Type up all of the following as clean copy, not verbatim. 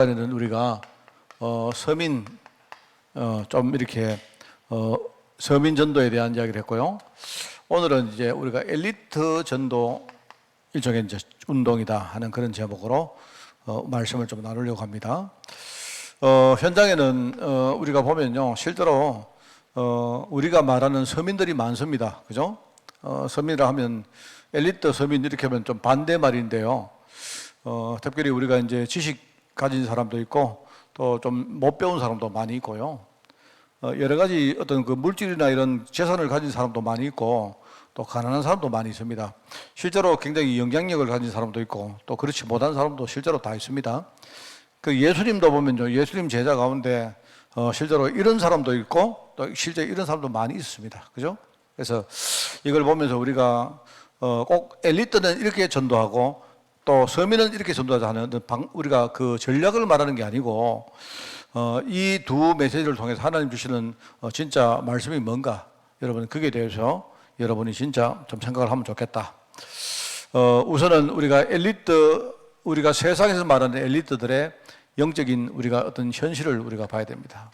시간에는 우리가 서민 좀 이렇게 서민 전도에 대한 이야기를 했고요. 오늘은 이제 우리가 엘리트 전도 일종의 이제 운동이다 하는 그런 제목으로 말씀을 좀 나누려고 합니다. 현장에는 우리가 보면요, 실제로 우리가 말하는 서민들이 많습니다. 그죠? 서민이라 하면 엘리트 서민 이렇게 하면 좀 반대 말인데요. 특별히 우리가 이제 지식 가진 사람도 있고 또 좀 못 배운 사람도 많이 있고요. 여러 가지 어떤 그 물질이나 이런 재산을 가진 사람도 많이 있고 또 가난한 사람도 많이 있습니다. 실제로 굉장히 영향력을 가진 사람도 있고 또 그렇지 못한 사람도 실제로 다 있습니다. 그 예수님도 보면요, 예수님 제자 가운데 실제로 이런 사람도 있고 또 실제 이런 사람도 많이 있습니다. 그죠? 그래서 이걸 보면서 우리가 꼭 엘리트는 이렇게 전도하고 또 서민은 이렇게 전도하자 하는 우리가 그 전략을 말하는 게 아니고 이 두 메시지를 통해서 하나님 주시는 진짜 말씀이 뭔가, 여러분 그게 대해서 여러분이 진짜 좀 생각을 하면 좋겠다. 우선은 우리가 엘리트, 우리가 세상에서 말하는 엘리트들의 영적인 우리가 어떤 현실을 우리가 봐야 됩니다.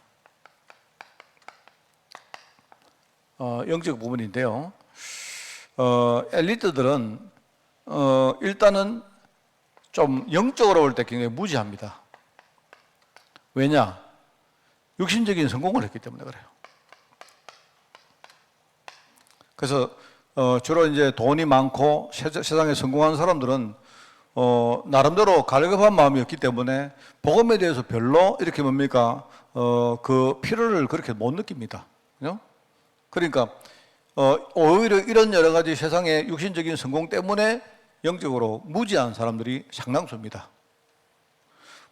영적 부분인데요. 엘리트들은 일단은 좀 영적으로 볼 때 굉장히 무지합니다. 왜냐? 육신적인 성공을 했기 때문에 그래요. 그래서 주로 이제 돈이 많고 세상에 성공한 사람들은 나름대로 갈급한 마음이었기 때문에 복음에 대해서 별로 이렇게 뭡니까 그 필요를 그렇게 못 느낍니다. 그죠? 그러니까 오히려 이런 여러 가지 세상의 육신적인 성공 때문에 영적으로 무지한 사람들이 상당수입니다.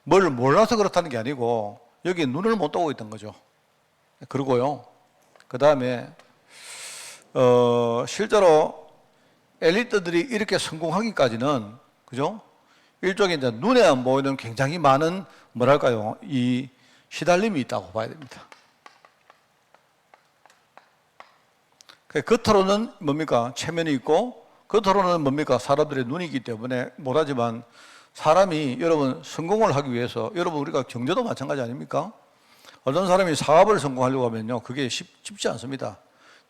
뭘 몰라서 그렇다는 게 아니고 여기에 눈을 못 뜨고 있던 거죠. 그리고요, 그 다음에 실제로 엘리트들이 이렇게 성공하기까지는, 그죠? 일종의 이제 눈에 안 보이는 굉장히 많은 뭐랄까요, 이 시달림이 있다고 봐야 됩니다. 겉으로는 뭡니까? 체면이 있고 겉으로는 뭡니까? 사람들의 눈이 있기 때문에 못하지만 사람이, 여러분 성공을 하기 위해서, 여러분 우리가 경제도 마찬가지 아닙니까? 어떤 사람이 사업을 성공하려고 하면요, 그게 쉽지 않습니다.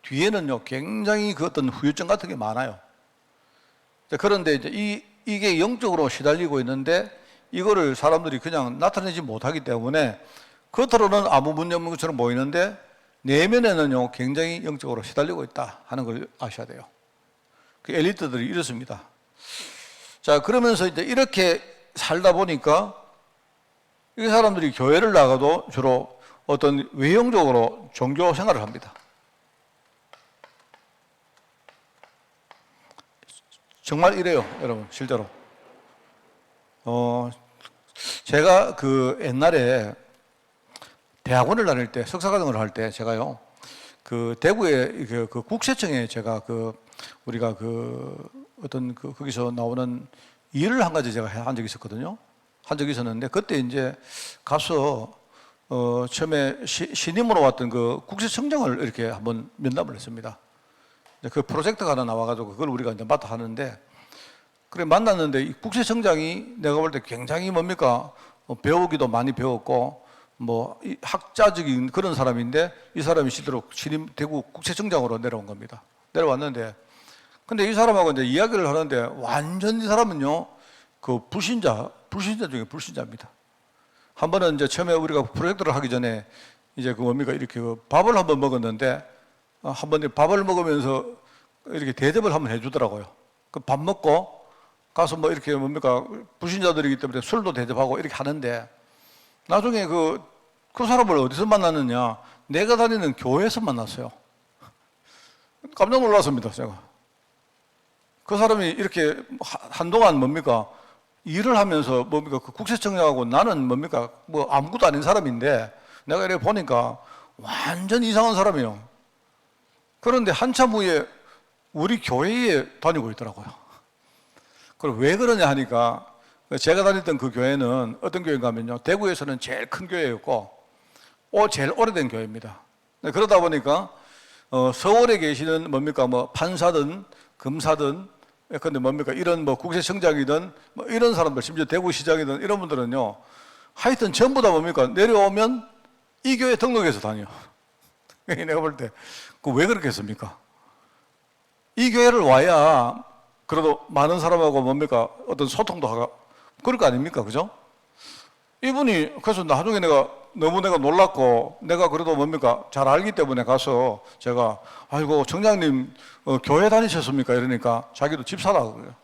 뒤에는요 굉장히 그 어떤 후유증 같은 게 많아요. 그런데 이제 이게 영적으로 시달리고 있는데 이거를 사람들이 그냥 나타내지 못하기 때문에 겉으로는 아무 문제 없는 것처럼 보이는데 내면에는요 굉장히 영적으로 시달리고 있다 하는 걸 아셔야 돼요. 그 엘리트들이 이렇습니다. 자, 그러면서 이제 이렇게 살다 보니까 이 사람들이 교회를 나가도 주로 어떤 외형적으로 종교 생활을 합니다. 정말 이래요, 여러분, 실제로. 제가 그 옛날에 대학원을 다닐 때, 석사과정을 할 때 제가요, 그 대구의 그 국세청에 제가 우리가 어떤 거기서 나오는 일을 한 가지 제가 한 적이 있었거든요. 한 적이 있었는데 그때 이제 가서 처음에 신임으로 왔던 그 국세청장을 이렇게 한번 면담을 했습니다. 그 프로젝트가 하나 나와가지고 그걸 우리가 이제 맡아 하는데, 그래 만났는데 이 국세청장이 내가 볼 때 굉장히 뭡니까 배우기도 많이 배웠고 뭐 학자적인 그런 사람인데, 이 사람이 실제로 신임 대구 국세청장으로 내려온 겁니다. 내려왔는데, 근데 이 사람하고 이제 이야기를 하는데 완전 이 사람은요 그 불신자 중에 불신자입니다. 한 번은 이제 처음에 우리가 프로젝트를 하기 전에 이제 그 뭡니까 이렇게 밥을 한번 먹었는데, 한 번 밥을 먹으면서 이렇게 대접을 한번 해주더라고요. 그 밥 먹고 가서 뭐 이렇게 뭡니까 불신자들이기 때문에 술도 대접하고 이렇게 하는데, 나중에 그 사람을 어디서 만났느냐, 내가 다니는 교회에서 만났어요. 깜짝 놀랐습니다, 제가. 그 사람이 이렇게 한동안 뭡니까 일을 하면서 뭡니까 그 국세청장하고 나는 뭡니까 뭐 아무것도 아닌 사람인데 내가 이렇게 보니까 완전 이상한 사람이에요. 그런데 한참 후에 우리 교회에 다니고 있더라고요. 그럼 왜 그러냐 하니까, 제가 다녔던 그 교회는 어떤 교회인가 하면요, 대구에서는 제일 큰 교회였고 제일 오래된 교회입니다. 그러다 보니까 서울에 계시는 뭡니까 뭐 판사든 검사든, 근데 뭡니까 이런 뭐 국세청장이든 뭐 이런 사람들, 심지어 대구시장이든 이런 분들은요 하여튼 전부 다 뭡니까? 내려오면 이 교회 등록해서 다녀. 내가 볼 때, 그 왜 그렇게 했습니까? 이 교회를 와야 그래도 많은 사람하고 뭡니까? 어떤 소통도 하고, 그럴 거 아닙니까? 그죠? 이분이, 그래서 나중에 내가 놀랐고, 내가 그래도 뭡니까? 잘 알기 때문에 가서 제가, 아이고, 청장님, 교회 다니셨습니까? 이러니까 자기도 집사라고 그래요.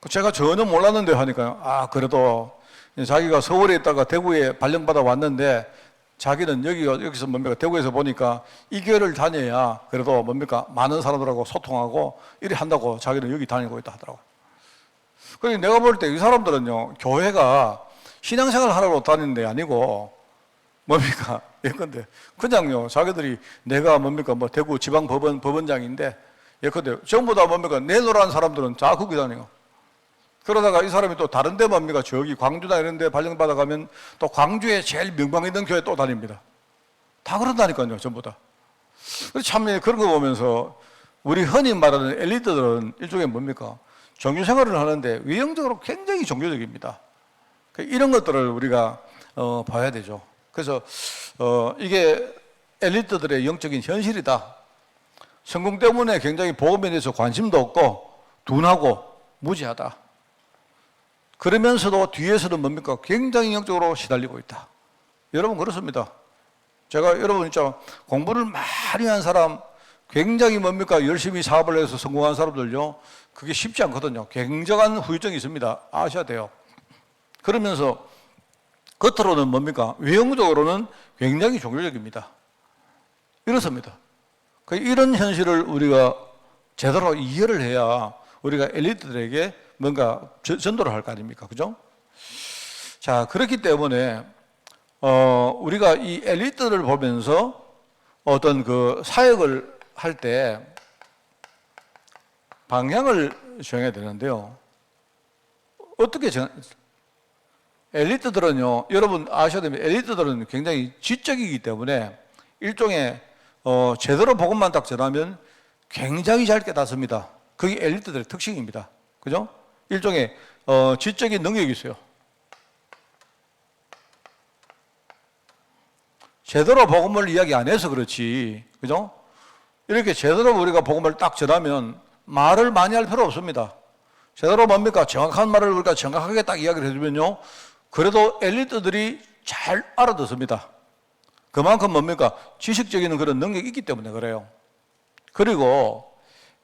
제가 전혀 몰랐는데 하니까요. 아, 그래도 자기가 서울에 있다가 대구에 발령받아 왔는데 자기는 여기서 뭡니까? 대구에서 보니까 이 교회를 다녀야 그래도 뭡니까? 많은 사람들하고 소통하고 이래 한다고 자기는 여기 다니고 있다 하더라고요. 그래서 내가 볼 때 이 사람들은요, 교회가 신앙생활 하러 다니는 데 아니고 뭡니까? 예컨대 그냥요, 자기들이 내가 뭡니까? 뭐 대구 지방법원 법원장인데 예컨대 전부 다 뭡니까? 내노란 사람들은 다 거기 다니고, 그러다가 이 사람이 또 다른 데 뭡니까? 저기 광주나 이런 데 발령받아 가면 또 광주에 제일 명망 있는 교회 또 다닙니다. 다 그런다니까요, 전부 다. 참 그런 거 보면서 우리 흔히 말하는 엘리트들은 일종의 뭡니까? 종교 생활을 하는데 외형적으로 굉장히 종교적입니다. 이런 것들을 우리가 봐야 되죠. 그래서 이게 엘리트들의 영적인 현실이다. 성공 때문에 굉장히 복음에 대해서 관심도 없고 둔하고 무지하다. 그러면서도 뒤에서는 뭡니까? 굉장히 영적으로 시달리고 있다. 여러분 그렇습니다. 제가 여러분 진짜 공부를 많이 한 사람, 굉장히 뭡니까? 열심히 사업을 해서 성공한 사람들요, 그게 쉽지 않거든요. 굉장한 후유증이 있습니다. 아셔야 돼요. 그러면서 겉으로는 뭡니까? 외형적으로는 굉장히 종교적입니다. 이렇습니다. 이런 현실을 우리가 제대로 이해를 해야 우리가 엘리트들에게 뭔가 전도를 할 거 아닙니까? 그죠? 자, 그렇기 때문에 우리가 이 엘리트를 보면서 어떤 그 사역을 할 때 방향을 정해야 되는데요. 어떻게 엘리트들은요, 여러분 아셔야 됩니다. 엘리트들은 굉장히 지적이기 때문에 일종의 제대로 복음만 딱 전하면 굉장히 잘 깨닫습니다. 그게 엘리트들의 특징입니다. 그죠? 일종의 지적인 능력이 있어요. 제대로 복음을 이야기 안 해서 그렇지, 그죠? 이렇게 제대로 우리가 복음을 딱 전하면 말을 많이 할 필요 없습니다. 제대로 뭡니까? 정확한 말을 우리가 정확하게 딱 이야기를 해주면요, 그래도 엘리트들이 잘 알아듣습니다. 그만큼 뭡니까? 지식적인 그런 능력이 있기 때문에 그래요. 그리고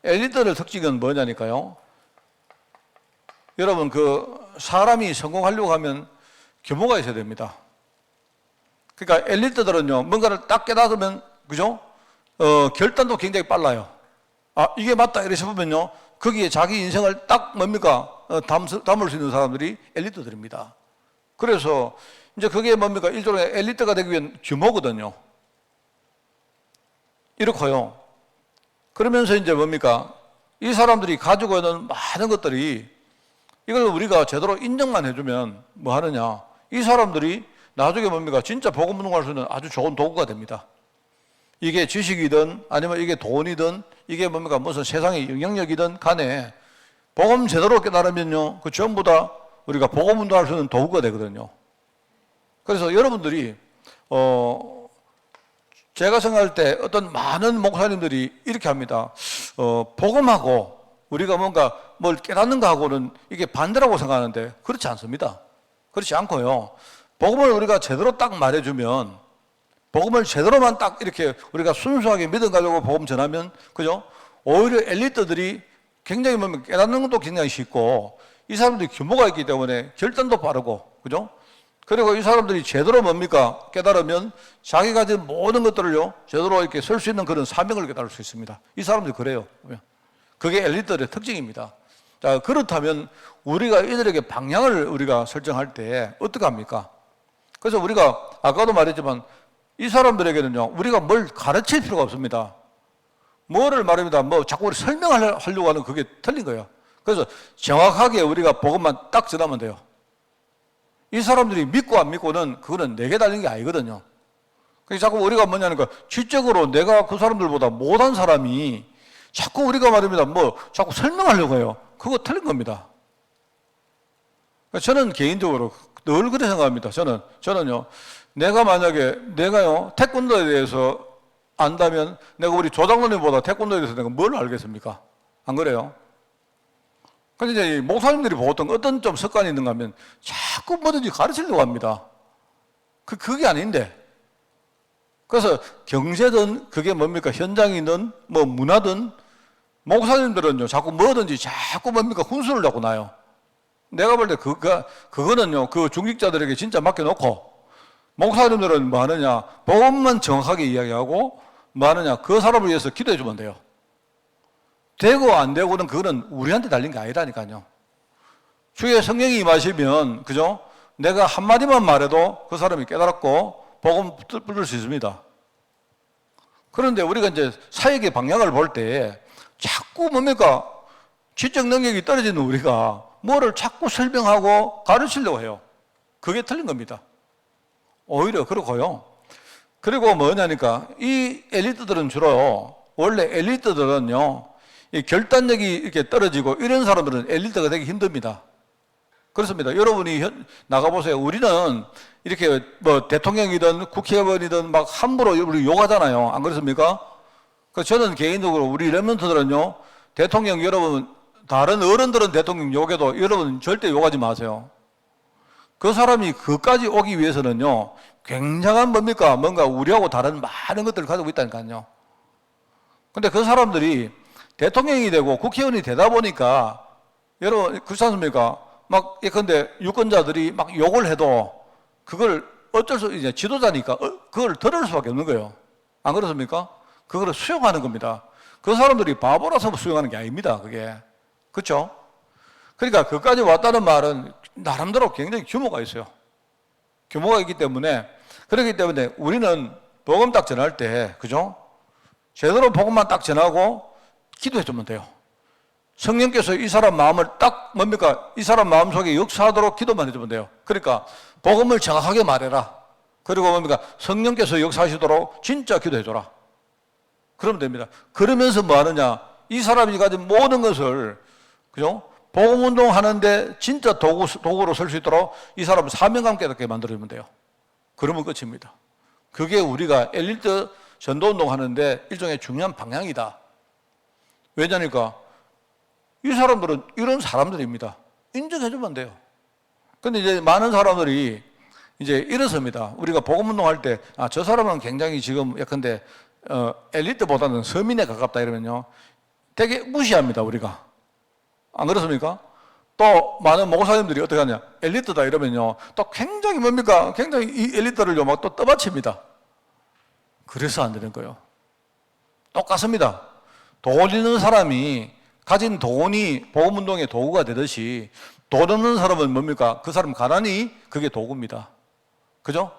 엘리트들 특징은 뭐냐니까요. 여러분, 사람이 성공하려고 하면 규모가 있어야 됩니다. 그러니까 엘리트들은요, 뭔가를 딱 깨닫으면, 그죠? 결단도 굉장히 빨라요. 아, 이게 맞다, 이래 싶으면요, 거기에 자기 인생을 딱 뭡니까? 담을 수 있는 사람들이 엘리트들입니다. 그래서 이제 그게 뭡니까? 일종의 엘리트가 되기 위한 규모거든요. 이렇고요. 그러면서 이제 뭡니까? 이 사람들이 가지고 있는 많은 것들이 이걸 우리가 제대로 인정만 해주면 뭐 하느냐? 이 사람들이 나중에 뭡니까? 진짜 복음 운동할 수 있는 아주 좋은 도구가 됩니다. 이게 지식이든 아니면 이게 돈이든 이게 뭡니까? 무슨 세상의 영향력이든 간에 복음 제대로 깨달으면요, 그 전부 다 우리가 복음 운동할 수 있는 도구가 되거든요. 그래서 여러분들이 제가 생각할 때 어떤 많은 목사님들이 이렇게 합니다. 복음하고 우리가 뭔가 뭘 깨닫는 거하고는 이게 반대라고 생각하는데 그렇지 않습니다. 그렇지 않고요. 복음을 우리가 제대로 딱 말해주면, 복음을 제대로만 딱 이렇게 우리가 순수하게 믿어가지고 복음 전하면, 그죠? 오히려 엘리트들이 굉장히 뭐 깨닫는 것도 굉장히 쉽고, 이 사람들이 규모가 있기 때문에 결단도 빠르고, 그죠? 그리고 이 사람들이 제대로 뭡니까? 깨달으면 자기가 가진 모든 것들을요, 제대로 이렇게 설 수 있는 그런 사명을 깨달을 수 있습니다. 이 사람들이 그래요. 그게 엘리트들의 특징입니다. 자, 그렇다면 우리가 이들에게 방향을 우리가 설정할 때 어떻게 합니까? 그래서 우리가 아까도 말했지만 이 사람들에게는요, 우리가 뭘 가르칠 필요가 없습니다. 뭐를 말합니다. 뭐 자꾸 우리 설명하려고 하는 그게 틀린 거예요. 그래서 정확하게 우리가 복음만 딱 전하면 돼요. 이 사람들이 믿고 안 믿고는 그거는 내게 달린 게 아니거든요. 그래서 자꾸 우리가 뭐냐니까 지적으로 내가 그 사람들보다 못한 사람이 자꾸 우리가 말합니다. 뭐 자꾸 설명하려고 해요. 그거 틀린 겁니다. 저는 개인적으로 늘 그렇게 생각합니다. 저는요, 내가요, 태권도에 대해서 안다면 내가 우리 조장로님보다 태권도에 대해서 내가 뭘 알겠습니까? 안 그래요? 근데 이제 목사님들이 보통 어떤 좀 습관이 있는가 하면 자꾸 뭐든지 가르치려고 합니다. 그게 아닌데. 그래서 경제든 그게 뭡니까? 현장이든 뭐 문화든 목사님들은요, 자꾸 뭐든지 자꾸 뭡니까? 훈수를 자꾸 놔요. 내가 볼 때 그거는요, 그 중직자들에게 진짜 맡겨놓고 목사님들은 뭐 하느냐? 복음만 정확하게 이야기하고 뭐 하느냐? 그 사람을 위해서 기도해 주면 돼요. 되고 안 되고는 그거는 우리한테 달린 게 아니라니까요. 주의 성령이 임하시면, 그죠? 내가 한마디만 말해도 그 사람이 깨달았고 복음 부를 수 있습니다. 그런데 우리가 이제 사역의 방향을 볼 때 자꾸 뭡니까? 지적 능력이 떨어지는 우리가 뭐를 자꾸 설명하고 가르치려고 해요. 그게 틀린 겁니다. 오히려 그렇고요. 그리고 뭐냐니까 이 엘리트들은 주로 원래 엘리트들은요, 이 결단력이 이렇게 떨어지고 이런 사람들은 엘리트가 되기 힘듭니다. 그렇습니다. 여러분이 나가보세요. 우리는 이렇게 뭐 대통령이든 국회의원이든 막 함부로 우리 욕하잖아요. 안 그렇습니까? 그래서 저는 개인적으로 우리 렘넌트들은요, 대통령 여러분, 다른 어른들은 대통령 욕해도 여러분 절대 욕하지 마세요. 그 사람이 그까지 오기 위해서는요, 굉장한 뭡니까? 뭔가 우리하고 다른 많은 것들을 가지고 있다니까요. 근데 그 사람들이 대통령이 되고 국회의원이 되다 보니까 여러분, 그렇지 않습니까? 막 예컨대 유권자들이 막 욕을 해도 그걸 어쩔 수, 이제 지도자니까 그걸 들을 수밖에 없는 거예요. 안 그렇습니까? 그걸 수용하는 겁니다. 그 사람들이 바보라서 수용하는 게 아닙니다. 그게. 그렇죠? 그러니까 그까지 왔다는 말은 나름대로 굉장히 규모가 있어요. 규모가 있기 때문에, 그렇기 때문에 우리는 복음 딱 전할 때, 그죠? 제대로 복음만 딱 전하고 기도해 주면 돼요. 성령께서 이 사람 마음을 딱 뭡니까? 이 사람 마음속에 역사하도록 기도만 해주면 돼요. 그러니까 복음을 정확하게 말해라. 그리고 뭡니까? 성령께서 역사하시도록 진짜 기도해줘라. 그러면 됩니다. 그러면서 뭐 하느냐? 이 사람이 가진 모든 것을, 그죠? 복음운동 하는데 진짜 도구로 설 수 있도록 이 사람을 사명감 깨닫게 만들어주면 돼요. 그러면 끝입니다. 그게 우리가 엘리트 전도운동 하는데 일종의 중요한 방향이다. 왜냐니까 이 사람들은 이런 사람들입니다. 인정해주면 돼요. 근데 이제 많은 사람들이 이제 이렇습니다. 우리가 복음운동 할 때, 저 사람은 굉장히 지금 예컨대, 엘리트보다는 서민에 가깝다 이러면요, 되게 무시합니다, 우리가. 안 그렇습니까? 또 많은 목사님들이 어떻게 하냐, 엘리트다 이러면요, 또 굉장히 뭡니까? 굉장히 이 엘리트를 막 또 떠받칩니다. 그래서 안 되는 거예요. 똑같습니다. 돈 있는 사람이 가진 돈이 복음운동의 도구가 되듯이 돈 없는 사람은 뭡니까? 그 사람 가난이 그게 도구입니다. 그죠?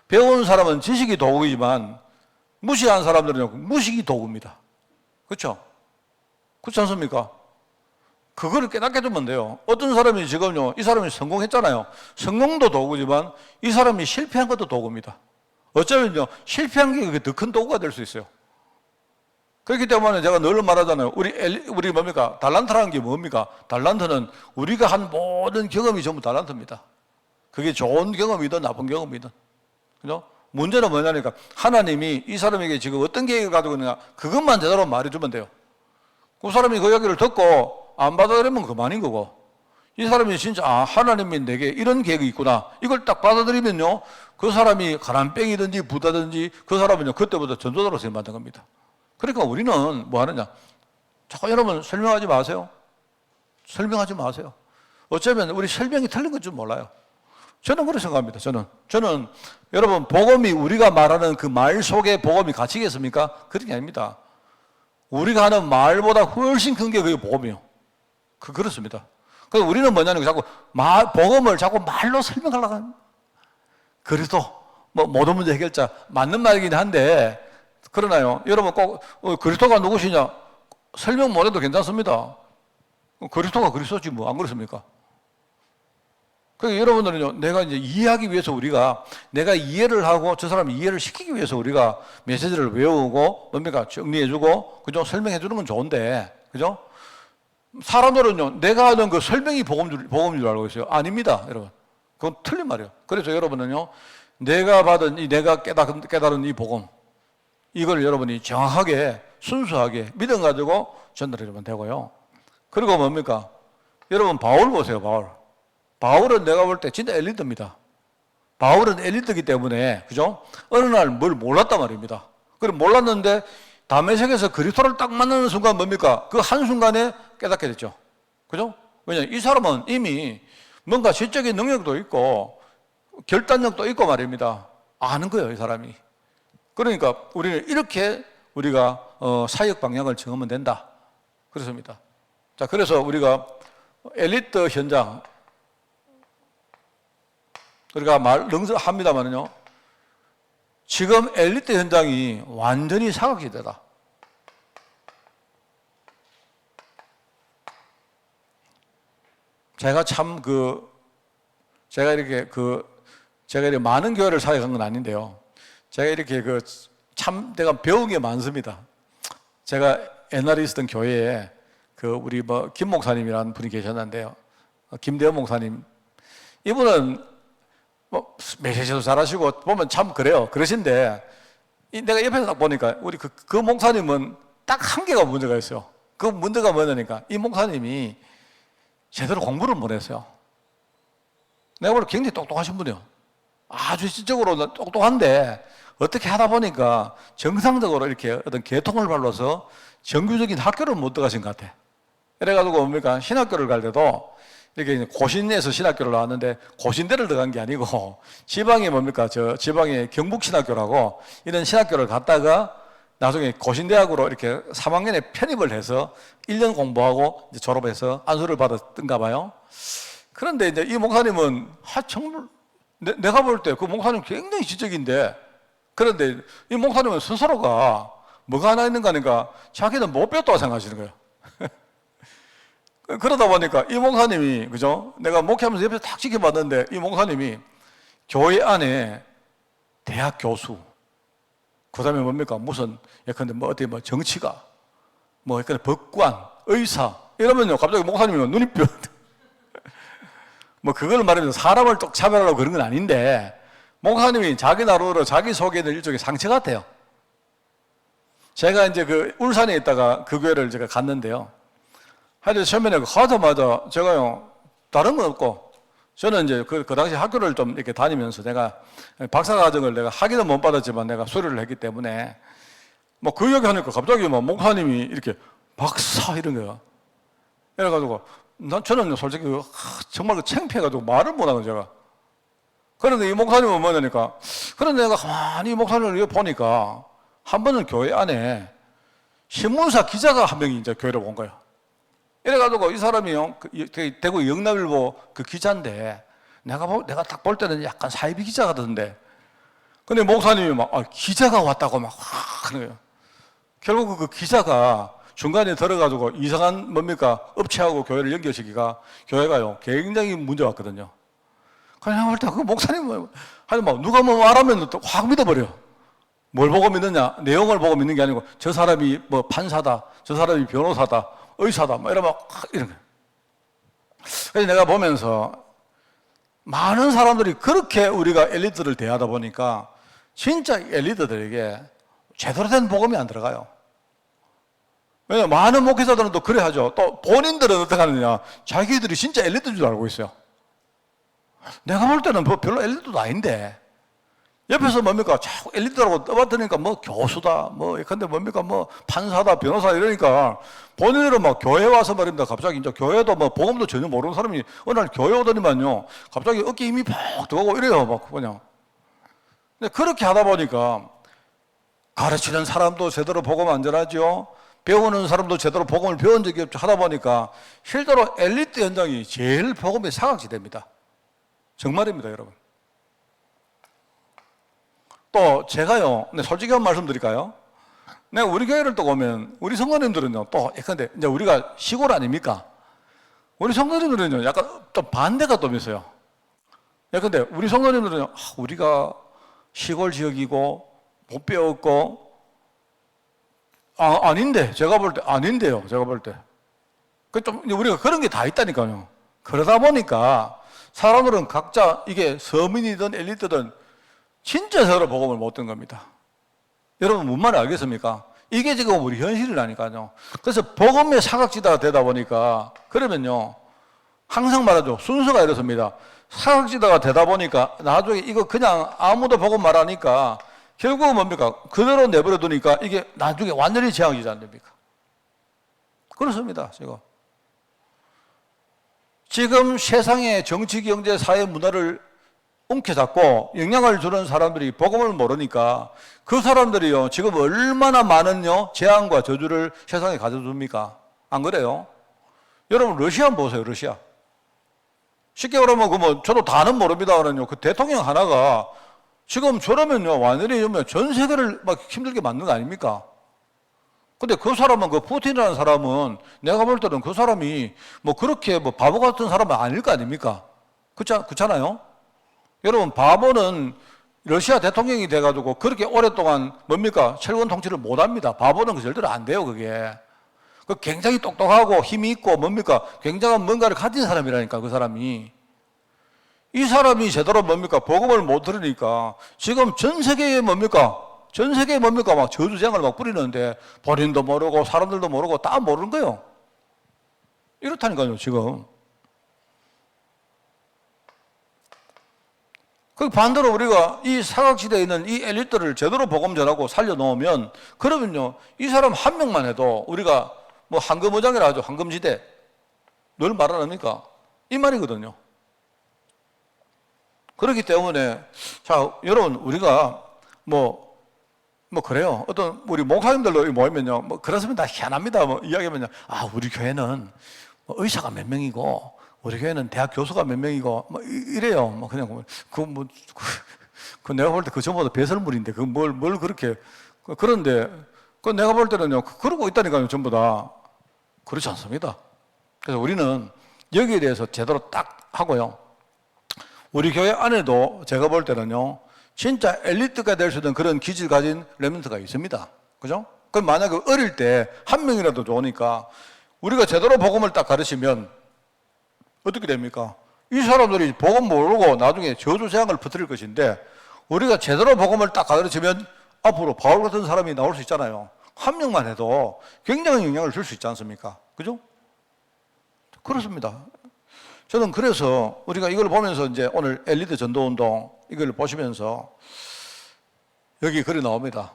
배운 사람은 지식이 도구이지만 무시한 사람들은 무식이 도구입니다. 그렇죠? 그렇지 않습니까? 그거를 깨닫게 해주면 돼요. 어떤 사람이 지금요, 이 사람이 성공했잖아요. 성공도 도구지만 이 사람이 실패한 것도 도구입니다. 어쩌면요, 실패한 게 더 큰 도구가 될 수 있어요. 그렇기 때문에 제가 늘 말하잖아요. 우리 뭡니까? 달란트라는 게 뭡니까? 달란트는 우리가 한 모든 경험이 전부 달란트입니다. 그게 좋은 경험이든 나쁜 경험이든. 그죠? 문제는 뭐냐니까 하나님이 이 사람에게 지금 어떤 계획을 가지고 있느냐, 그것만 제대로 말해주면 돼요. 그 사람이 그 이야기를 듣고 안 받아들이면 그만인 거고, 이 사람이 진짜 하나님이 내게 이런 계획이 있구나, 이걸 딱 받아들이면요, 그 사람이 가난뱅이든지 부다든지 그 사람은요, 그때부터 전도자로 세움받는 겁니다. 그러니까 우리는 뭐 하느냐, 자꾸 여러분 설명하지 마세요. 설명하지 마세요. 어쩌면 우리 설명이 틀린 건 줄 몰라요. 저는 그렇게 생각합니다. 저는 여러분, 복음이 우리가 말하는 그 말 속에 복음이 갇히겠습니까? 그런 게 아닙니다. 우리가 하는 말보다 훨씬 큰 게 그게 복음이에요. 그렇습니다. 그래서 우리는 뭐냐면 자꾸 복음을 자꾸 말로 설명하려고 합니다. 그래도 뭐 모든 문제 해결자 맞는 말이긴 한데, 그러나요, 여러분 꼭 그리스도가 누구시냐 설명 못 해도 괜찮습니다. 그리스도가 그리스도지 뭐, 안 그렇습니까? 그러니까 여러분들은요, 내가 이제 이해하기 위해서 내가 이해를 하고 저 사람 이해를 시키기 위해서 우리가 메시지를 외우고 뭡니까? 정리해주고, 그죠? 설명해주는 건 좋은데, 그죠? 사람들은요, 내가 하는 그 설명이 복음인 줄 알고 있어요. 아닙니다, 여러분. 그건 틀린 말이에요. 그래서 여러분은요, 내가 깨달은 이 복음, 이걸 여러분이 정확하게, 순수하게 믿어가지고 전달해주면 되고요. 그리고 뭡니까? 여러분, 바울 보세요, 바울. 바울은 내가 볼 때 진짜 엘리트입니다. 바울은 엘리트이기 때문에, 그죠? 어느 날 뭘 몰랐단 말입니다. 그리고 몰랐는데, 다메섹에서 그리스도를 딱 만나는 순간 뭡니까? 그 한순간에 깨닫게 됐죠. 그죠? 왜냐하면 이 사람은 이미 뭔가 지적인 능력도 있고, 결단력도 있고 말입니다. 아는 거예요, 이 사람이. 그러니까 우리는 이렇게 우리가 사역 방향을 정하면 된다. 그렇습니다. 자, 그래서 우리가 엘리트 현장, 우리가 합니다만요. 지금 엘리트 현장이 완전히 사각지대다. 제가 제가 이렇게 많은 교회를 사역한 건 아닌데요. 제가 이렇게 내가 배운 게 많습니다. 제가 옛날에 있었던 교회에 우리 김 목사님이라는 분이 계셨는데요. 김대현 목사님. 이분은 메시지도 잘하시고 보면 참 그래요. 그러신데 내가 옆에서 딱 보니까 우리 그 목사님은 딱 한 개가 문제가 있어요. 그 문제가 뭐냐니까 이 목사님이 제대로 공부를 못 했어요. 내가 보기에 굉장히 똑똑하신 분이에요. 아주 실질적으로 똑똑한데 어떻게 하다 보니까 정상적으로 이렇게 어떤 계통을 발라서 정규적인 학교를 못 들어가신 것 같아. 그래가지고 뭡니까? 신학교를 갈 때도 이렇게 고신에서 신학교를 나왔는데 고신대를 들어간 게 아니고 지방에 뭡니까? 지방에 경북신학교라고 이런 신학교를 갔다가 나중에 고신대학으로 이렇게 3학년에 편입을 해서 1년 공부하고 이제 졸업해서 안수를 받았던가 봐요. 그런데 이제 이 목사님은 정말 내가 볼 때 그 목사님 굉장히 지적인데 그런데 이 목사님은 스스로가 뭐가 하나 있는가 하니까 자기는 못 배웠다고 생각하시는 거예요. 그러다 보니까 이 목사님이, 그죠? 내가 목회하면서 옆에서 딱 지켜봤는데 이 목사님이 교회 안에 대학 교수, 그 다음에 뭡니까? 무슨, 예컨대 어디 정치가, 예컨대 법관, 의사, 이러면요, 갑자기 목사님이 눈이 뼈. 그걸 말하면 사람을 또 차별하려고 그런 건 아닌데, 목사님이 자기 나름으로 자기 소개는 일종의 상처 같아요. 제가 이제 울산에 있다가 그 교회를 제가 갔는데요. 하여튼 처음에 가자마자 제가요, 다른 건 없고, 저는 이제 그 당시 학교를 좀 이렇게 다니면서 내가 박사과정을 내가 학위는 못 받았지만 내가 수료를 했기 때문에 그 얘기 하니까 갑자기 목사님이 이렇게 박사 이런 거예요. 이래가지고 저는 솔직히 정말 창피해가지고 말을 못 하고 제가. 그런데 이 목사님은 뭐냐니까, 그런데 내가 가만히 이 목사님을 보니까 한 번은 교회 안에 신문사 기자가 한 명이 이제 교회를 온 거예요. 이래가지고 이 사람이요, 대구 영남일보 그 기자인데, 내가 딱 볼 때는 약간 사이비 기자 같던데, 근데 목사님이 기자가 왔다고 그런 거예요. 결국 그 기자가 중간에 들어가지고 이상한 업체하고 교회를 연결시키가 교회가요, 굉장히 문제 왔거든요. 그냥 볼 때 그 목사님은, 누가 말하면 또 확 믿어버려. 뭘 보고 믿느냐? 내용을 보고 믿는 게 아니고, 저 사람이 판사다, 저 사람이 변호사다, 의사다, 이러면 이런 거예요. 그래서 내가 보면서 많은 사람들이 그렇게 우리가 엘리트를 대하다 보니까 진짜 엘리트들에게 제대로 된 복음이 안 들어가요. 왜냐면 많은 목회자들은 또 그래 하죠. 또 본인들은 어떻게 하느냐? 자기들이 진짜 엘리트인 줄 알고 있어요. 내가 볼 때는 별로 엘리트도 아닌데 옆에서 자꾸 엘리트라고 떠받드니까 교수다, 근데 판사다, 변호사 이러니까 본인들은 교회 와서 말입니다. 갑자기 이제 교회도 복음도 전혀 모르는 사람이 어느 날 교회 오더니만요, 갑자기 어깨 힘이 퍽 들어가고 이래요, 그냥. 근데 그렇게 하다 보니까 가르치는 사람도 제대로 복음 안 전하죠. 배우는 사람도 제대로 복음을 배운 적이 없죠. 하다 보니까 실제로 엘리트 현장이 제일 복음의 사각지대입니다. 정말입니다, 여러분. 또 제가요, 솔직히 한 말씀 드릴까요? 내가 우리 교회를 또 보면 우리 성도님들은요, 또 예컨대 이제 우리가 시골 아닙니까? 우리 성도님들은요, 약간 또 반대가 좀 있어요. 예컨대 우리 성도님들은요, 우리가 시골 지역이고 못 배웠고 아닌데, 제가 볼 때 아닌데요, 제가 볼 때. 좀 우리가 그런 게 다 있다니까요. 그러다 보니까 사람들은 각자 이게 서민이든 엘리트든 진짜 서로 복음을 못 듣는 겁니다. 여러분 뭔 말인지 알겠습니까? 이게 지금 우리 현실이라니까요. 그래서 복음의 사각지대가 되다 보니까 그러면요 항상 말하죠. 순서가 이렇습니다. 사각지대가 되다 보니까 나중에 이거 그냥 아무도 복음 말하니까 결국은 뭡니까? 그대로 내버려 두니까 이게 나중에 완전히 재앙이지 않습니까? 그렇습니다. 지금 세상의 정치, 경제, 사회, 문화를 움켜잡고 영향을 주는 사람들이 복음을 모르니까 그 사람들이요 지금 얼마나 많은요 재앙과 저주를 세상에 가져줍니까? 안 그래요? 여러분 러시아 한번 보세요. 러시아 쉽게 말하면 저도 다는 모릅니다. 그러면요 그 대통령 하나가 지금 저러면요 완전히 전 세계를 막 힘들게 만든 거 아닙니까? 근데 그 사람은 그 푸틴이라는 사람은 내가 볼 때는 그 사람이 그렇게 바보 같은 사람은 아닐 거 아닙니까? 그렇잖아요? 여러분 바보는 러시아 대통령이 돼가지고 그렇게 오랫동안 철권 통치를 못합니다. 바보는 절대로 안 돼요. 그게 굉장히 똑똑하고 힘이 있고 굉장한 뭔가를 가진 사람이라니까. 그 사람이 이 사람이 제대로 복음을 못 들으니까 지금 전 세계에 막 저주쟁을 막 뿌리는데 본인도 모르고 사람들도 모르고 다 모르는 거예요. 이렇다니까요 지금. 그 반대로 우리가 이 사각지대에 있는 이 엘리트를 제대로 복음 전하고 살려놓으면 그러면요 이 사람 한 명만 해도 우리가 황금어장이라 하죠. 황금지대 늘 말 안 합니까? 이 말이거든요. 그렇기 때문에 자 여러분 우리가 그래요. 어떤 우리 목사님들로 모이면요 그렇습니다. 희한합니다. 이야기하면요 우리 교회는 의사가 몇 명이고 우리 교회는 대학 교수가 몇 명이고 이래요. 그냥 내가 볼 때 그 전부 다 배설물인데 뭘 그렇게 그런데 내가 볼 때는요 그러고 있다니까요. 전부 다 그렇지 않습니다. 그래서 우리는 여기에 대해서 제대로 딱 하고요. 우리 교회 안에도 제가 볼 때는요 진짜 엘리트가 될 수 있는 그런 기질 가진 렘넌트가 있습니다. 그죠? 그럼 만약에 어릴 때 한 명이라도 좋으니까 우리가 제대로 복음을 딱 가르치면 어떻게 됩니까? 이 사람들이 복음 모르고 나중에 저주 재앙을 퍼뜨릴 것인데 우리가 제대로 복음을 딱 가르치면 앞으로 바울 같은 사람이 나올 수 있잖아요. 한 명만 해도 굉장히 영향을 줄 수 있지 않습니까? 그죠? 그렇습니다. 저는 그래서 우리가 이걸 보면서 이제 오늘 엘리트 전도운동 이걸 보시면서 여기 글이 나옵니다.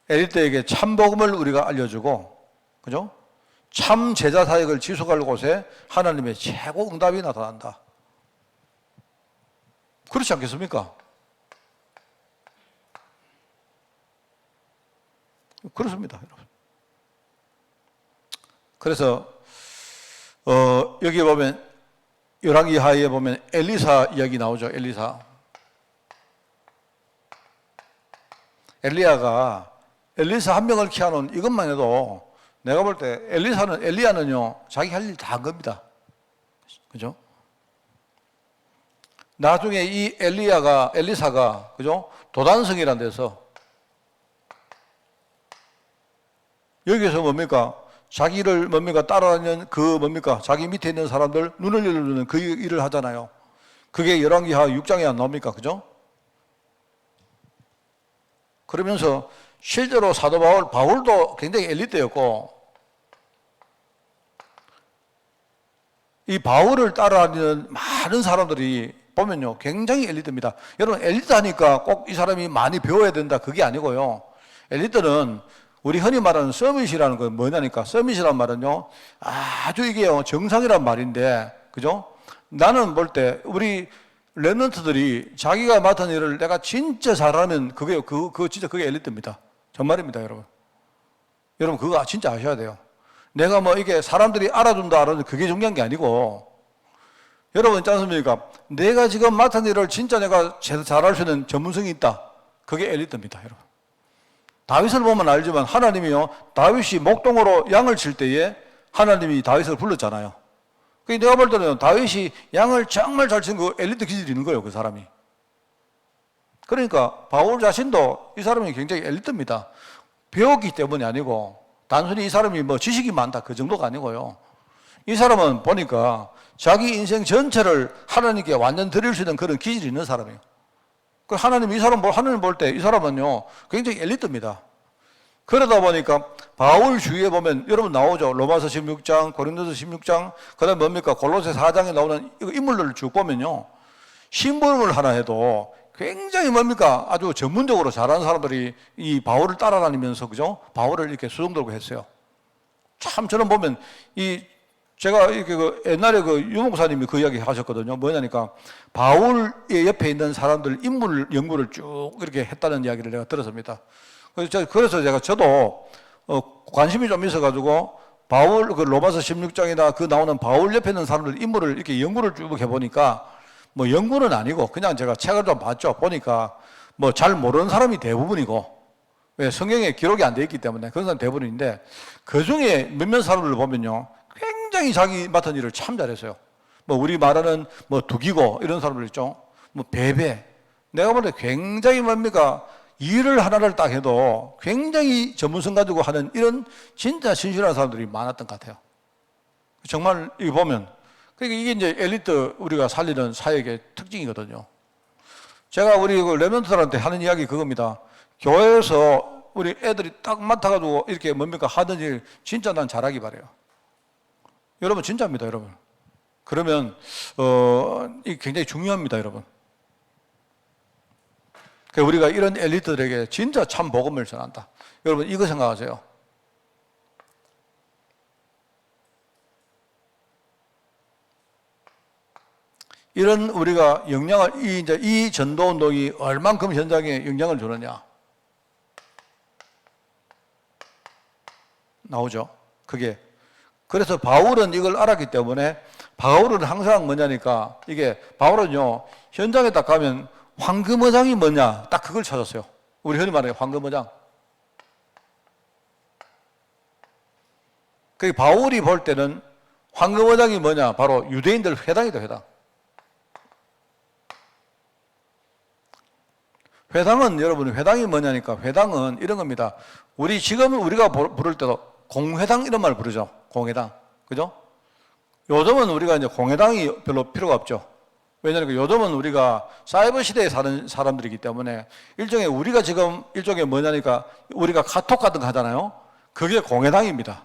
엘리트에게 참복음을 우리가 알려주고, 그죠? 참 제자 사역을 지속할 곳에 하나님의 최고 응답이 나타난다. 그렇지 않겠습니까? 그렇습니다, 여러분. 그래서 여기 보면 열왕기 하에 보면 엘리사 이야기 나오죠. 엘리사 한 명을 키워놓은 이것만 해도 내가 볼 때 엘리야는요 자기 할 일 다 한 겁니다. 그죠? 나중에 이 엘리사가 그죠? 도단성이라는 데서 여기서 자기를 따라다니는 자기 밑에 있는 사람들 눈을 열어주는 그 일을 하잖아요. 그게 열왕기하 6장에 안 나옵니까? 그죠? 그러면서 실제로 사도 바울도 굉장히 엘리트였고 이 바울을 따라다니는 많은 사람들이 보면요 굉장히 엘리트입니다. 여러분 엘리트 하니까 꼭 이 사람이 많이 배워야 된다 그게 아니고요. 엘리트는 우리 흔히 말하는 서밋이라는 건 뭐냐니까 서밋이란 말은요 아주 이게 정상이란 말인데 그죠? 나는 볼 때 우리 렘넌트들이 자기가 맡은 일을 내가 진짜 잘하면 그게 진짜 그게 엘리트입니다. 정말입니다, 여러분. 여러분 그거 진짜 아셔야 돼요. 내가 이게 사람들이 알아준다 그게 중요한 게 아니고 여러분 있지 않습니까? 내가 지금 맡은 일을 진짜 내가 잘할 수 있는 전문성이 있다. 그게 엘리트입니다, 여러분. 다윗을 보면 알지만 하나님이요 다윗이 목동으로 양을 칠 때에 하나님이 다윗을 불렀잖아요. 내가 볼 때는 다윗이 양을 정말 잘 친 그 엘리트 기질이 있는 거예요, 그 사람이. 그러니까 바울 자신도 이 사람이 굉장히 엘리트입니다. 배웠기 때문이 아니고 단순히 이 사람이 지식이 많다 그 정도가 아니고요. 이 사람은 보니까 자기 인생 전체를 하나님께 완전 드릴 수 있는 그런 기질이 있는 사람이에요. 그 하나님, 하나님 볼 때 이 사람은요, 굉장히 엘리트입니다. 그러다 보니까 바울 주위에 보면 여러분 나오죠. 로마서 16장, 고린도서 16장, 그 다음에 뭡니까? 골로새 4장에 나오는 인물들을 쭉 보면요. 신부름을 하나 해도 굉장히 뭡니까? 아주 전문적으로 잘하는 사람들이 이 바울을 따라다니면서, 그죠? 바울을 이렇게 수종들고 했어요. 참 저는 보면 제가 이렇게 옛날에 유목사님이 그 이야기 하셨거든요. 뭐냐니까 바울의 옆에 있는 사람들 인물 연구를 쭉 이렇게 했다는 이야기를 내가 들었습니다. 그래서 저도 관심이 좀 있어가지고 바울 로마서 16장이나 그 나오는 바울 옆에 있는 사람들 인물을 이렇게 연구를 쭉 해보니까 뭐 연구는 아니고 그냥 제가 책을 좀 봤죠. 보니까 뭐 잘 모르는 사람이 대부분이고, 왜 성경에 기록이 안 돼 있기 때문에 그런 사람 대부분인데, 그 중에 몇몇 사람들을 보면요 굉장히 자기 맡은 일을 참 잘했어요. 뭐 우리 말하는 뭐 두기고 이런 사람들 있죠. 뭐 베베, 내가 볼 때 굉장히 뭡니까 일을 하나를 딱 해도 굉장히 전문성 가지고 하는 이런 진짜 신실한 사람들이 많았던 것 같아요. 정말 이거 보면, 그러니까 이게 이제 엘리트 우리가 살리는 사역의 특징이거든요. 제가 우리 렘넌트들한테 하는 이야기 그겁니다. 교회에서 우리 애들이 딱 맡아가지고 이렇게 뭡니까 하던 일 진짜 난 잘하기 바래요. 여러분 진짜입니다, 여러분. 그러면 이게 굉장히 중요합니다, 여러분. 우리가 이런 엘리트들에게 진짜 참 복음을 전한다. 여러분 이거 생각하세요. 이런 우리가 영향을 이 전도 운동이 얼만큼 현장에 영향을 주느냐 나오죠. 그게 그래서 바울은 이걸 알았기 때문에 바울은 항상 뭐냐니까 이게 바울은요 현장에 딱 가면 황금어장이 뭐냐 딱 그걸 찾았어요. 우리 흔히 말하는 황금어장. 그 바울이 볼 때는 황금어장이 뭐냐 바로 유대인들 회당이다, 회당. 회당은 여러분 회당이 뭐냐니까 회당은 이런 겁니다. 지금 우리가 부를 때도 공회당 이런 말 부르죠. 공회당. 그죠? 요즘은 우리가 이제 공회당이 별로 필요가 없죠. 왜냐하면 요즘은 우리가 사이버 시대에 사는 사람들이기 때문에 일종의 우리가 지금 일종의 뭐냐니까 우리가 카톡 같은 거 하잖아요. 그게 공회당입니다.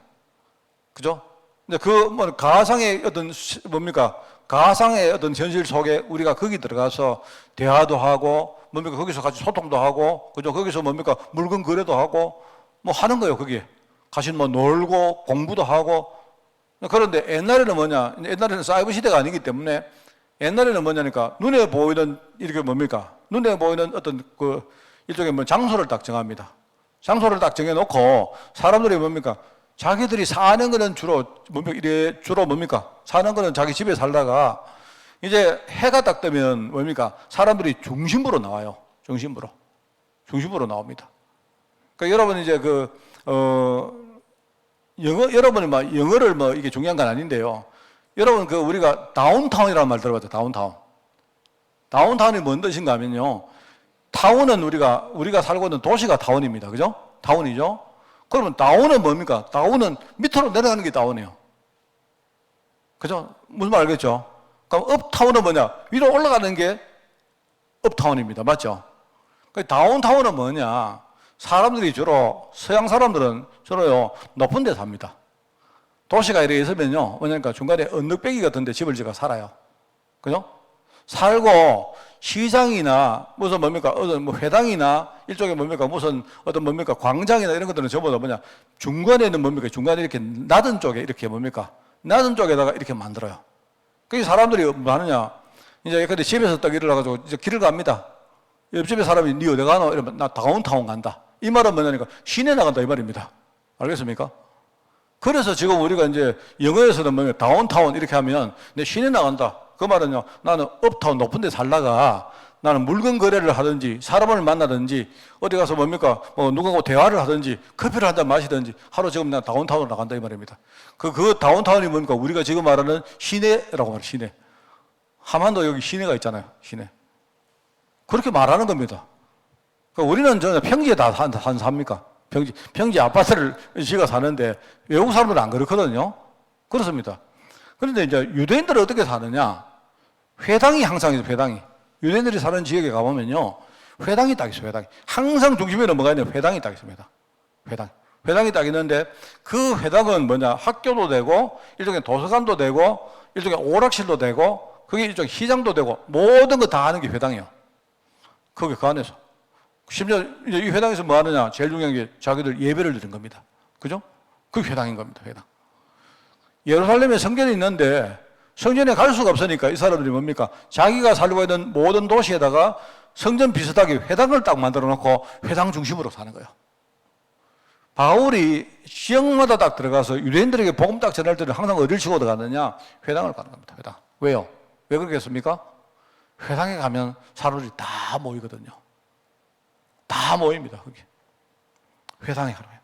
그죠? 근데 뭐 가상의 어떤 뭡니까? 가상의 어떤 현실 속에 우리가 거기 들어가서 대화도 하고 뭡니까? 거기서 같이 소통도 하고 그죠? 거기서 뭡니까? 물건 거래도 하고 뭐 하는 거예요, 거기에. 같이 뭐 놀고 공부도 하고. 그런데 옛날에는 뭐냐? 옛날에는 사이버 시대가 아니기 때문에 옛날에는 뭐냐니까 눈에 보이는 이렇게 뭡니까? 눈에 보이는 어떤 일종의 뭐 장소를 딱 정합니다. 장소를 딱 정해놓고 사람들이 뭡니까? 자기들이 사는 거는 주로 뭡니까? 사는 거는 자기 집에 살다가 이제 해가 딱 뜨면 뭡니까? 사람들이 중심부로 나와요. 중심부로 나옵니다. 그러니까 여러분 이제 여러분이 막 영어를 뭐 이게 중요한 건 아닌데요. 여러분 우리가 다운타운이라는 말 들어봤죠? 다운타운. 다운타운이 뭔 뜻인가 하면요. 타운은 우리가 살고 있는 도시가 타운입니다. 그죠? 타운이죠? 그러면 다운은 뭡니까? 다운은 밑으로 내려가는 게 다운이에요. 그죠? 무슨 말 알겠죠? 그럼 업타운은 뭐냐? 위로 올라가는 게 업타운입니다. 맞죠? 다운타운은 뭐냐? 사람들이 주로, 서양 사람들은 주로요, 높은 데 삽니다. 도시가 이렇게 있으면요, 뭐냐니까 중간에 언덕배기 같은 데 집을 지어 살아요. 그죠? 살고, 시장이나, 무슨 뭡니까, 어떤 뭐 회당이나, 일종의 뭡니까, 무슨 어떤 뭡니까, 광장이나 이런 것들은 전부 다 뭐냐, 중간에는 뭡니까, 중간에 이렇게 낮은 쪽에 이렇게 뭡니까, 낮은 쪽에다가 이렇게 만들어요. 그게 사람들이 뭐 하느냐, 이제 근데 집에서 딱 일어나가지고 이제 길을 갑니다. 옆집에 사람이 니 어디 가노? 이러면 나 다운타운 간다. 이 말은 뭐냐니까, 시내 나간다 이 말입니다. 알겠습니까? 그래서 지금 우리가 이제 영어에서는 뭐냐, 다운타운 이렇게 하면 내 시내 나간다. 그 말은요, 나는 업타운 높은 데 살다가 나는 물건 거래를 하든지 사람을 만나든지 어디 가서 뭡니까, 뭐 누구하고 대화를 하든지 커피를 한잔 마시든지 하루 지금 나 다운타운으로 나간다 이 말입니다. 그 다운타운이 뭡니까? 우리가 지금 말하는 시내라고 말해요, 시내. 함안도 여기 시내가 있잖아요, 시내. 그렇게 말하는 겁니다. 그러니까 우리는 저 평지에 다 삽니까? 평지 아파트를 지가 사는데 외국 사람들은 안 그렇거든요. 그렇습니다. 그런데 이제 유대인들은 어떻게 사느냐? 회당이 항상 있어요, 회당이. 유대인들이 사는 지역에 가보면요. 회당이 딱 있어요, 회당이. 항상 중심에는 뭐가 있냐? 회당이 딱 있습니다. 회당. 회당이 딱 있는데 그 회당은 뭐냐? 학교도 되고, 일종의 도서관도 되고, 일종의 오락실도 되고, 그게 일종의 시장도 되고, 모든 거 다 하는 게 회당이에요. 거기 그 안에서. 심지어 이 회당에서 뭐 하느냐? 제일 중요한 게 자기들 예배를 드린 겁니다. 그죠? 그게 회당인 겁니다, 회당. 예루살렘에 성전이 있는데 성전에 갈 수가 없으니까 이 사람들이 뭡니까? 자기가 살고 있는 모든 도시에다가 성전 비슷하게 회당을 딱 만들어 놓고 회당 중심으로 사는 거예요. 바울이 지역마다 딱 들어가서 유대인들에게 복음 딱 전할 때는 항상 어딜 치고 들어가느냐? 회당을 가는 겁니다, 회당. 왜요? 왜 그러겠습니까? 회당에 가면 사람들이 다 모이거든요. 다 모입니다, 거기. 회당에 가는 거예요.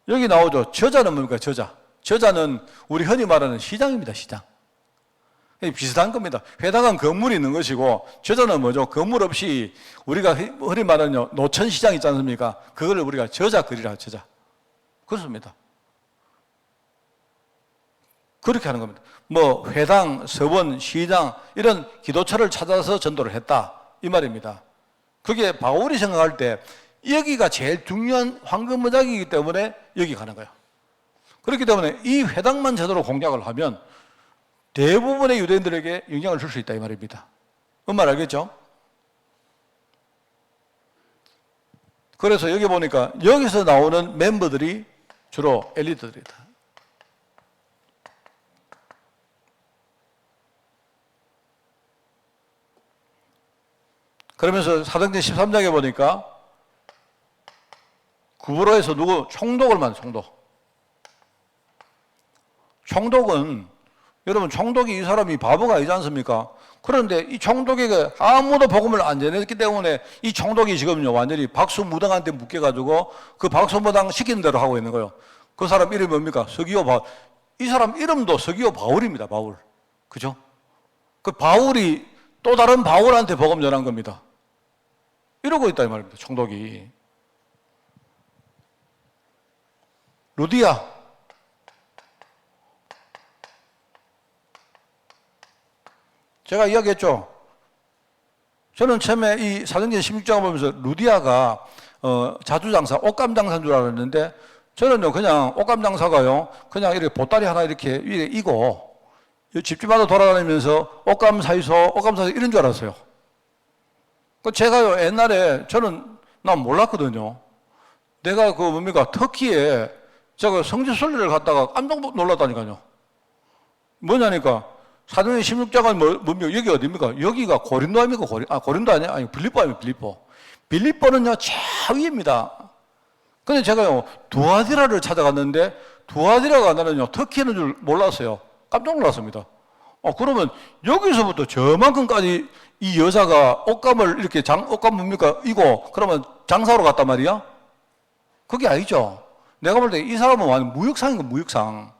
여기 나오죠. 저자는 뭡니까? 저자는 우리 흔히 말하는 시장입니다, 시장. 비슷한 겁니다. 회당은 건물이 있는 것이고, 저자는 뭐죠? 건물 없이 우리가 흔히 말하는 노천시장 있지 않습니까? 그걸 우리가 저자거리라, 저자. 그렇습니다. 그렇게 하는 겁니다. 뭐, 회당, 서원, 시장, 이런 기도처를 찾아서 전도를 했다. 이 말입니다. 그게 바울이 생각할 때, 여기가 제일 중요한 황금무작이기 때문에 여기 가는 거예요. 그렇기 때문에 이 회당만 제대로 공략을 하면 대부분의 유대인들에게 영향을 줄 수 있다 이 말입니다. 뭔 말 알겠죠? 그래서 여기 보니까 여기서 나오는 멤버들이 주로 엘리트들이다. 그러면서 사도행전 13장에 보니까 구브로에서 누구 총독을 만든 총독은 여러분 총독이 이 사람이 바보가 아니지 않습니까? 그런데 이 총독에게 아무도 복음을 안 전했기 때문에 이 총독이 지금요 완전히 박수무당한테 묶여가지고 그 박수무당 시키는 대로 하고 있는 거예요. 그 사람 이름이 뭡니까? 서기오 바울. 이 사람 이름도 서기오 바울입니다. 바울. 그죠? 그 바울이 또 다른 바울한테 복음 전한 겁니다. 이러고 있다 이 말입니다. 총독이. 루디아. 제가 이야기했죠. 저는 처음에 이 사도행전 16장을 보면서 루디아가 자주장사, 옷감장사인 줄 알았는데 저는요 그냥 옷감장사가요 그냥 이렇게 보따리 하나 이렇게 위에 이고 집집마다 돌아다니면서 옷감 사이소 이런 줄 알았어요. 그 제가요 옛날에 난 몰랐거든요. 내가 그 뭡니까 터키에 제가 성지순례를 갔다가 깜짝 놀랐다니까요. 뭐냐니까 사도행전 16장은 뭡니까? 여기 어디입니까? 여기가 고린도 아닙니까? 고린도 아니야? 아니, 빌립보 아닙니까? 빌립보. 빌립보는요, 최위입니다. 근데 제가요, 두아디라를 찾아갔는데, 두아디라가 나는요, 터키에 있는 줄 몰랐어요. 깜짝 놀랐습니다. 그러면 여기서부터 저만큼까지 이 여자가 옷감을 이렇게 옷감 뭡니까? 이고, 그러면 장사로 갔단 말이야? 그게 아니죠. 내가 볼 때 이 사람은 완전 무역상인 거, 무역상.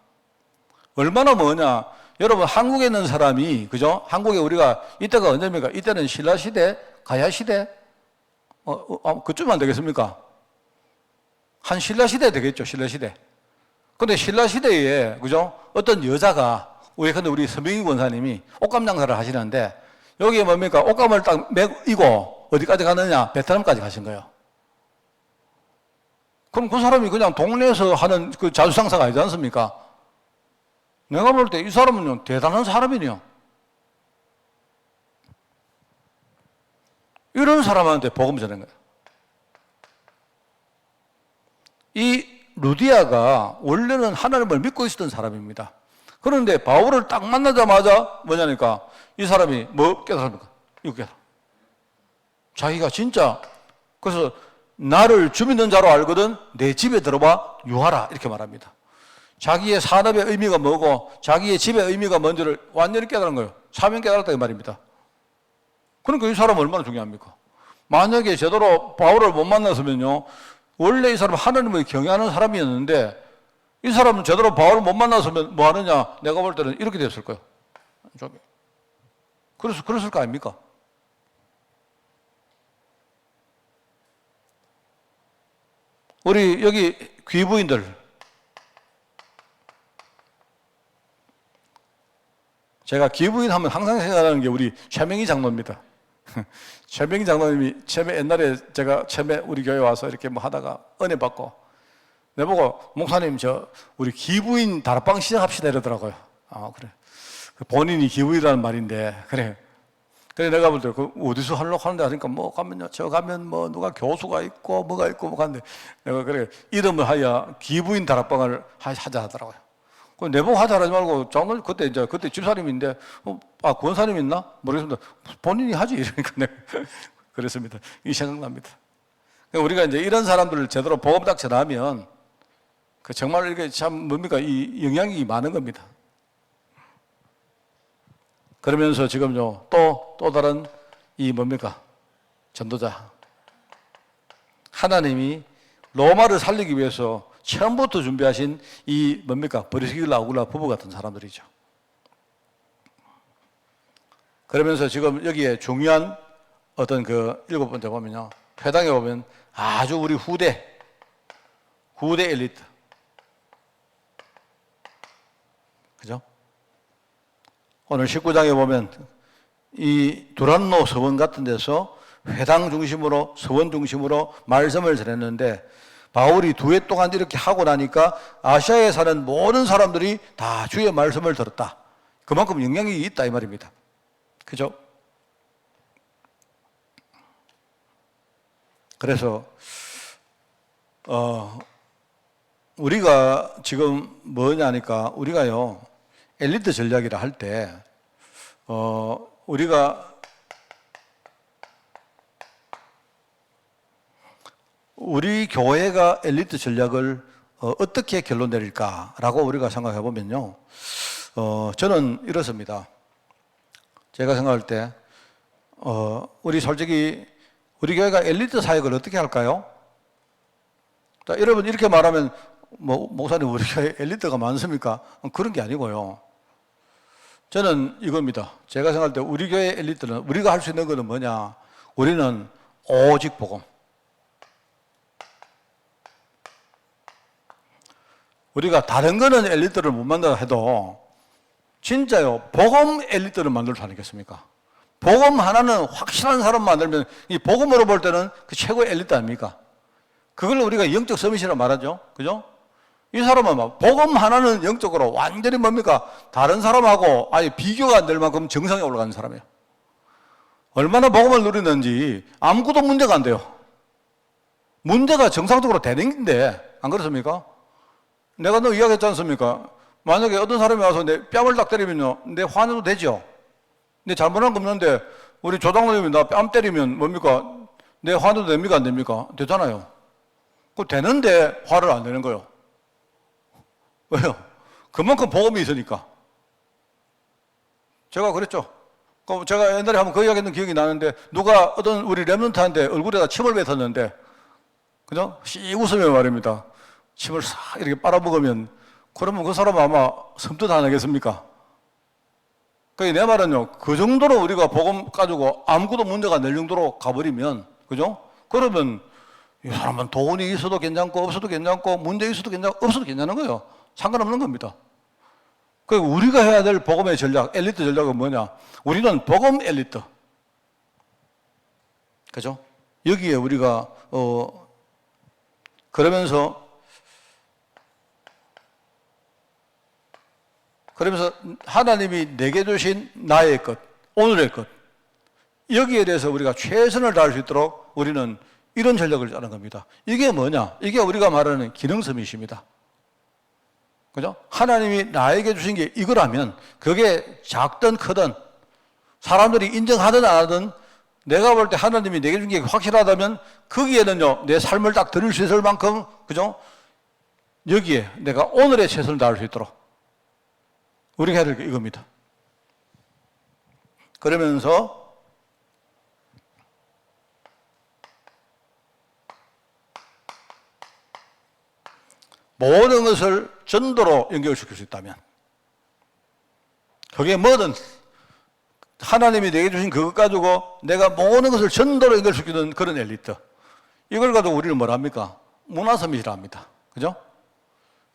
얼마나 뭐냐. 여러분, 한국에 있는 사람이, 그죠? 한국에 우리가, 이때가 언제입니까? 이때는 신라시대, 가야시대? 그쯤 안 되겠습니까? 한 신라시대 되겠죠, 신라시대. 근데 신라시대에, 그죠? 어떤 여자가, 근데 우리 서명희 권사님이 옷감 장사를 하시는데, 여기에 뭡니까? 옷감을 딱 이고, 어디까지 가느냐? 베트남까지 가신 거예요. 그럼 그 사람이 그냥 동네에서 하는 그 자주장사가 아니지 않습니까? 내가 볼 때 이 사람은요, 대단한 사람이네요. 이런 사람한테 복음 전한 거예요. 이 루디아가 원래는 하나님을 믿고 있었던 사람입니다. 그런데 바울을 딱 만나자마자 뭐냐니까 이 사람이 뭐 깨달습니까? 이거 깨달아. 자기가 진짜 그래서 나를 주 믿는 자로 알거든 내 집에 들어와 유하라 이렇게 말합니다. 자기의 산업의 의미가 뭐고 자기의 집의 의미가 뭔지를 완전히 깨달은 거예요. 사명 깨달았다 이 말입니다. 그러니까 이 사람은 얼마나 중요합니까? 만약에 제대로 바울을 못 만났으면요 원래 이 사람은 하나님을 경외하는 사람이었는데 이 사람은 제대로 바울을 못 만났으면 뭐 하느냐 내가 볼 때는 이렇게 됐을 거예요. 그랬을 거 아닙니까? 우리 여기 귀부인들 제가 기부인 하면 항상 생각나는 게 우리 최명희 장로입니다. 최명희 장로님이 옛날에 제가 처음에 우리 교회 와서 이렇게 뭐 하다가 은혜 받고 내보고 목사님 우리 기부인 다락방 시작합시다 이러더라고요. 아 그래. 본인이 기부인이라는 말인데 그래. 그래 내가 볼 때 어디서 하려고 하는데 하니까 뭐 가면요 저 가면 뭐 누가 교수가 있고 뭐가 있고 뭐 하는데 내가 그래 이름을 하여 기부인 다락방을 하자 하더라고요. 그 내보고 하자 하지 말고 장로님 그때 집사님인데 권사님 있나 모르겠습니다. 본인이 하지 이러니까 내가 그랬습니다. 이 생각납니다. 우리가 이제 이런 사람들을 제대로 복음 딱 전하면 정말 이게 참 뭡니까 이 영향이 많은 겁니다. 그러면서 지금요 또 다른 이 뭡니까 전도자 하나님이 로마를 살리기 위해서 처음부터 준비하신 이 뭡니까 브리스길라 아굴라 부부 같은 사람들이죠. 그러면서 지금 여기에 중요한 어떤 그 7번째 보면요 회당에 보면 아주 우리 후대 엘리트 그죠? 오늘 19장에 보면 이 두란노 서원 같은 데서 회당 중심으로 서원 중심으로 말씀을 전했는데 바울이 2해 동안 이렇게 하고 나니까 아시아에 사는 모든 사람들이 다 주의 말씀을 들었다. 그만큼 영향이 있다 이 말입니다. 그죠? 그래서 우리가 지금 뭐냐니까 우리가요 엘리트 전략이라 할 때 우리가 우리 교회가 엘리트 전략을 어떻게 결론 내릴까라고 우리가 생각해 보면요 저는 이렇습니다. 제가 생각할 때 우리 솔직히 우리 교회가 엘리트 사역을 어떻게 할까요? 자, 여러분 이렇게 말하면 목사님 우리 교회 엘리트가 많습니까? 그런 게 아니고요. 저는 이겁니다. 제가 생각할 때 우리 교회 엘리트는 우리가 할 수 있는 것은 뭐냐? 우리는 오직 복음. 우리가 다른 거는 엘리트를 못 만든다 해도 진짜요 복음 엘리트를 만들 수 아니겠습니까? 복음 하나는 확실한 사람 만들면 이 복음으로 볼 때는 그 최고의 엘리트 아닙니까? 그걸 우리가 영적 서밋이라고 말하죠. 그죠? 이 사람은 복음 하나는 영적으로 완전히 뭡니까? 다른 사람하고 아예 비교가 안 될 만큼 정상에 올라가는 사람이에요. 얼마나 복음을 누리는지 아무것도 문제가 안 돼요. 문제가 정상적으로 되는 건데 안 그렇습니까? 내가 너 이야기했지 않습니까? 만약에 어떤 사람이 와서 내 뺨을 딱 때리면요 내 화내도 되죠. 내 잘못한 거 없는데 우리 조장로님이 나 뺨 때리면 뭡니까? 내 화내도 됩니까? 안 됩니까? 되잖아요. 그거 되는데 화를 안 내는 거예요. 왜요? 그만큼 복음이 있으니까. 제가 그랬죠. 제가 옛날에 한번 그 이야기했던 기억이 나는데 누가 어떤 우리 랩런트한테 얼굴에다 침을 뱉었는데 그죠? 씩 웃으면 말입니다. 침을 싹 이렇게 빨아먹으면 그러면 그 사람은 아마 섬뜩 안 하겠습니까? 그러니까 내 말은요 그 정도로 우리가 복음 가지고 아무것도 문제가 안 될 정도로 가버리면 그죠? 그러면 이 사람은 돈이 있어도 괜찮고 없어도 괜찮고 문제 있어도 괜찮고 없어도 괜찮은 거예요. 상관없는 겁니다. 그러니까 우리가 해야 될 복음의 전략, 엘리트 전략은 뭐냐? 우리는 복음 엘리트. 그죠? 여기에 우리가 그러면서 하나님이 내게 주신 나의 것, 오늘의 것 여기에 대해서 우리가 최선을 다할 수 있도록 우리는 이런 전략을 짜는 겁니다. 이게 뭐냐? 이게 우리가 말하는 기능 서밋입니다. 그죠? 하나님이 나에게 주신 게 이거라면 그게 작든 크든 사람들이 인정하든 안 하든 내가 볼 때 하나님이 내게 준 게 확실하다면 거기에는요 내 삶을 딱 드릴 수 있을 만큼 그죠? 여기에 내가 오늘의 최선을 다할 수 있도록 우리가 해야 될 게 이겁니다. 그러면서 모든 것을 전도로 연결시킬 수 있다면 그게 뭐든 하나님이 내게 주신 그것 가지고 내가 모든 것을 전도로 연결시키는 그런 엘리트 이걸 가지고 우리를 뭐라 합니까? 문화서밋이라 합니다. 그죠?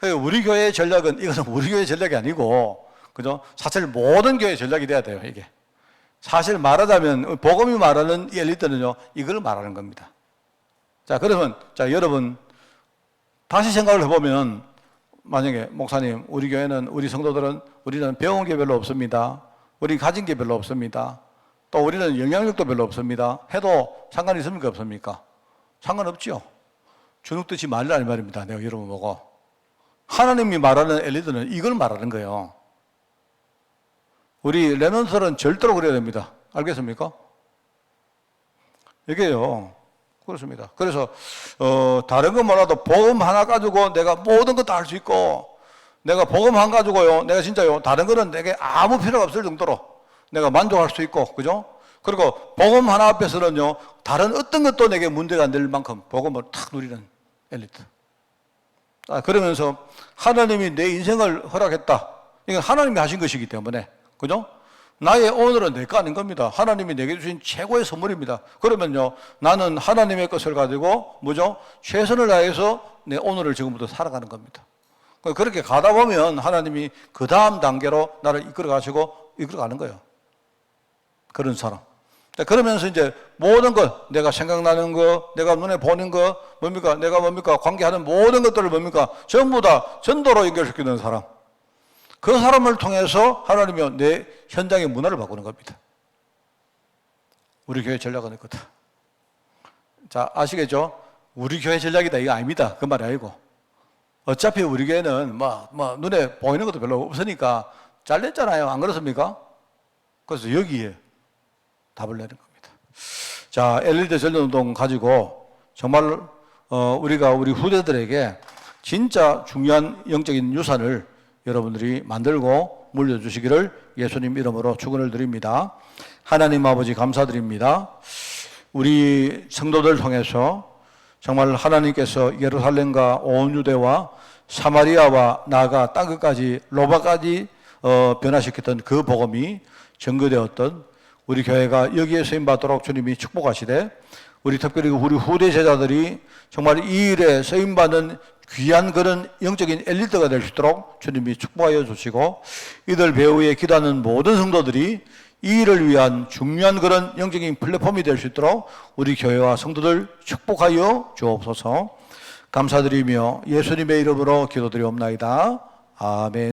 우리 교회의 전략은 이것은 우리 교회의 전략이 아니고 그죠? 사실 모든 교회 전략이 돼야 돼요, 이게. 사실 말하자면 복음이 말하는 엘리트는요, 이걸 말하는 겁니다. 자, 그러면 여러분 다시 생각을 해보면, 만약에 목사님, 우리 교회는, 우리 성도들은 우리는 배운 게 별로 없습니다. 우리 가진 게 별로 없습니다. 또 우리는 영향력도 별로 없습니다. 해도 상관이 있습니까, 없습니까? 상관없죠. 주눅 드지 말라는 말입니다. 내가 여러분 보고. 하나님이 말하는 엘리트는 이걸 말하는 거예요. 우리 렘넌트는 절대로 그래야 됩니다. 알겠습니까? 이게요. 그렇습니다. 그래서 다른 건 몰라도 복음 하나 가지고 내가 모든 것 다 할 수 있고, 내가 복음 하나 가지고요, 내가 진짜요, 다른 거는 내게 아무 필요가 없을 정도로 내가 만족할 수 있고, 그죠? 그리고 복음 하나 앞에서는요, 다른 어떤 것도 내게 문제가 안 될 만큼 복음을 탁 누리는 엘리트. 그러면서 하나님이 내 인생을 허락했다. 이건 하나님이 하신 것이기 때문에, 그죠? 나의 오늘은 내 거 아닌 겁니다. 하나님이 내게 주신 최고의 선물입니다. 그러면요, 나는 하나님의 것을 가지고 뭐죠? 최선을 다해서 내 오늘을 지금부터 살아가는 겁니다. 그렇게 가다 보면 하나님이 그 다음 단계로 나를 이끌어 가는 거예요. 그런 사람. 그러면서 이제 모든 것, 내가 생각나는 거, 내가 눈에 보는 거, 내가 관계하는 모든 것들을 전부 다 전도로 연결시키는 사람. 그 사람을 통해서 하나님이 내 현장의 문화를 바꾸는 겁니다. 우리 교회 전략은 있거든. 자, 아시겠죠? 우리 교회 전략이다, 이거 아닙니다. 그 말이 아니고. 어차피 우리 교회는 눈에 보이는 것도 별로 없으니까 잘 됐잖아요. 안 그렇습니까? 그래서 여기에 답을 내는 겁니다. 자, 엘리트 전도운동 가지고 정말 우리가 우리 후대들에게 진짜 중요한 영적인 유산을 여러분들이 만들고 물려주시기를 예수님 이름으로 축원을 드립니다. 하나님 아버지 감사드립니다. 우리 성도들 통해서 정말 하나님께서 예루살렘과 온 유대와 사마리아와 나아가 땅끝까지 로마까지 변화시켰던 그 복음이 전거되었던 우리 교회가 여기에 쓰임받도록 주님이 축복하시되, 우리 특별히 우리 후대 제자들이 정말 이 일에 쓰임받는 귀한 그런 영적인 엘리트가 될 수 있도록 주님이 축복하여 주시고, 이들 배후에 기도하는 모든 성도들이 이 일을 위한 중요한 그런 영적인 플랫폼이 될 수 있도록 우리 교회와 성도들 축복하여 주옵소서. 감사드리며 예수님의 이름으로 기도드리옵나이다. 아멘.